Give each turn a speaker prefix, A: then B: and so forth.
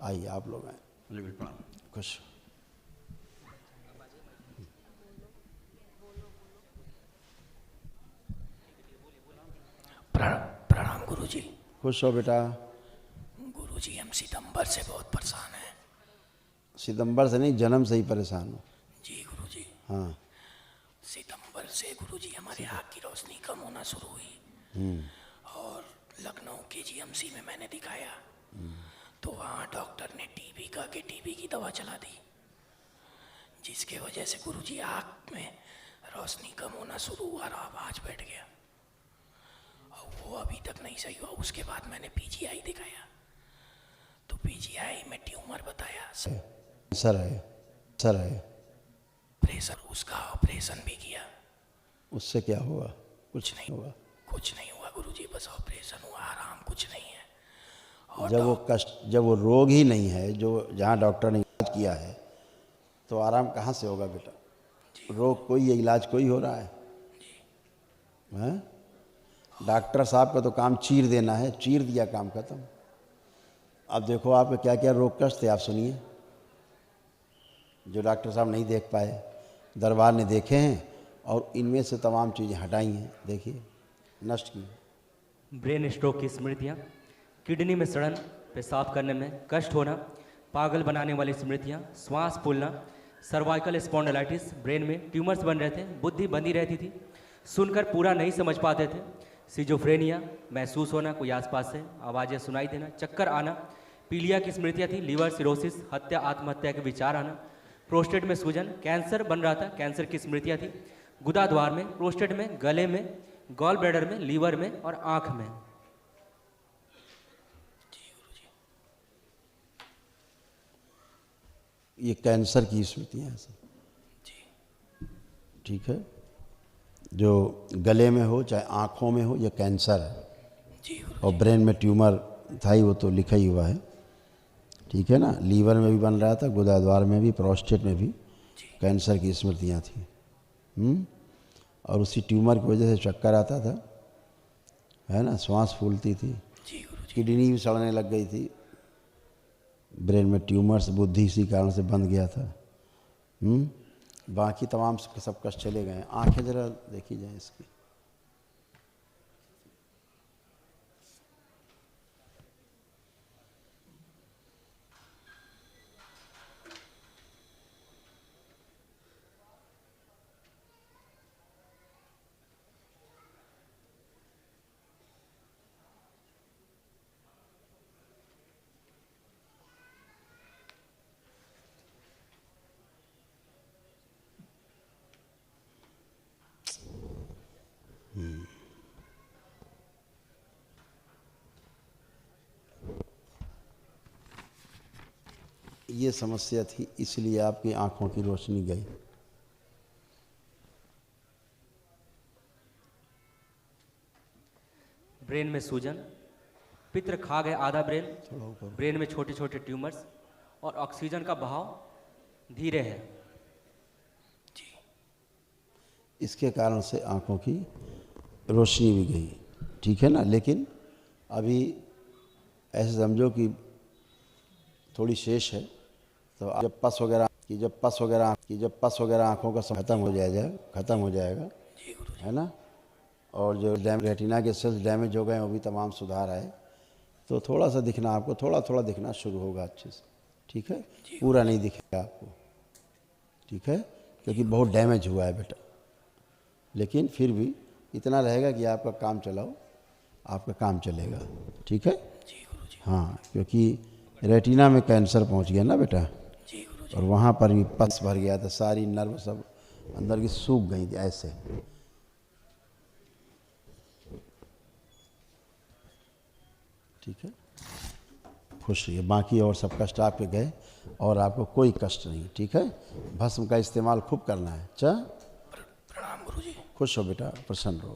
A: आइए आप लोग आए। खुश।
B: प्रणाम गुरुजी।
A: खुश हो बेटा।
B: गुरुजी हम सितंबर से बहुत परेशान हैं।
A: सितंबर से नहीं, जन्म से ही परेशान हो।
B: जी गुरुजी।
A: हाँ।
B: सितंबर से गुरुजी हमारे आँख की रोशनी कम होना शुरू हुई और लखनऊ KGMC में मैंने दिखाया तो वहाँ डॉक्टर ने टीबी की दवा चला दी, जिसके वजह से गुरुजी आँख में रोशनी कम होना शुरू हुआ और आवाज बैठ गया और वो अभी तक नहीं सही हुआ। उसके बाद मैंने PGI दिखाया तो PGI में ट्यूमर बताया।
A: सर है
B: प्रेशर, उसका ऑपरेशन भी किया।
A: उससे क्या हुआ? कुछ नहीं हुआ।
B: कुछ नहीं हुआ गुरुजी, बस ऑपरेशन हुआ, आराम कुछ नहीं है। और
A: जब वो रोग ही नहीं है जो जहाँ डॉक्टर ने इलाज किया है तो आराम कहाँ से होगा बेटा? रोग कोई है, इलाज कोई हो रहा है? हैं? डॉक्टर साहब का तो काम चीर देना है, चीर दिया, काम खत्म। अब देखो आपके क्या क्या रोग कष्ट थे, आप सुनिए, जो डॉक्टर साहब नहीं देख पाए, दरबार ने देखे हैं और इनमें से तमाम चीज़ें हटाई हैं। देखिए, नष्ट की।
C: ब्रेन स्ट्रोक की स्मृतियाँ, किडनी में सड़न, पेशाब करने में कष्ट होना, पागल बनाने वाली स्मृतियाँ, श्वास फूलना, सर्वाइकल स्पॉन्डिलाइटिस, ब्रेन में ट्यूमर्स बन रहे थे, बुद्धि बंधी रहती थी, सुनकर पूरा नहीं समझ पाते थे, सिजोफ्रेनिया, महसूस होना कोई आसपास से, आवाज़ें सुनाई देना, चक्कर आना, पीलिया की स्मृतियाँ थी, लीवर सिरोसिस, हत्या आत्महत्या के विचार आना, प्रोस्टेट में सूजन, कैंसर बन रहा था, कैंसर की स्मृतियाँ थी, गुदा द्वार में, प्रोस्टेट में, गले में, गॉल ब्लैडर में, लीवर में और आँख में।
A: ये कैंसर की स्मृतियाँ हैं सब। ठीक है, जो गले में हो चाहे आँखों में हो, ये कैंसर है। और ब्रेन में ट्यूमर था ही, वो तो लिखा ही हुआ है। ठीक है ना, लीवर में भी बन रहा था, गुदाद्वार में भी, प्रोस्टेट में भी कैंसर की स्मृतियाँ थी। और उसी ट्यूमर की वजह से चक्कर आता था, है ना, श्वास फूलती थी, किडनी भी सड़ने लग गई थी, ब्रेन में ट्यूमर्स, बुद्धि इसी कारण से बंद गया था। बाकी तमाम सब कष्ट चले गए। आंखें जरा देखी जाए इसकी। ये समस्या थी, इसलिए आपकी आंखों की रोशनी गई।
C: ब्रेन में सूजन, पित्र खा गए आधा ब्रेन, ब्रेन में छोटे छोटे ट्यूमर्स और ऑक्सीजन का बहाव धीरे है।
A: इसके कारण से आंखों की रोशनी भी गई। ठीक है ना, लेकिन अभी ऐसे समझो कि थोड़ी शेष है। तो जब पस वगैरह आँखों का ख़त्म हो जाएगा, है ना, और जो रेटिना के सेल्स डैमेज हो गए वो भी तमाम सुधार आए, तो थोड़ा सा दिखना, आपको थोड़ा थोड़ा दिखना शुरू होगा अच्छे से। ठीक है, पूरा नहीं दिखेगा आपको। ठीक है, क्योंकि बहुत डैमेज हुआ है बेटा, लेकिन फिर भी इतना रहेगा कि आपका काम चलेगा। ठीक है, हाँ, क्योंकि रेटिना में कैंसर पहुंच गया ना बेटा, और वहाँ पर भी पस भर गया था, सारी नर्व सब अंदर की सूख गई थी ऐसे। ठीक है, खुश रहिए। बाकी और सब कष्ट आपके गए और आपको कोई कष्ट नहीं। ठीक है, भस्म का इस्तेमाल खूब करना है। प्रणाम गुरुजी। खुश हो बेटा, प्रसन्न रहो।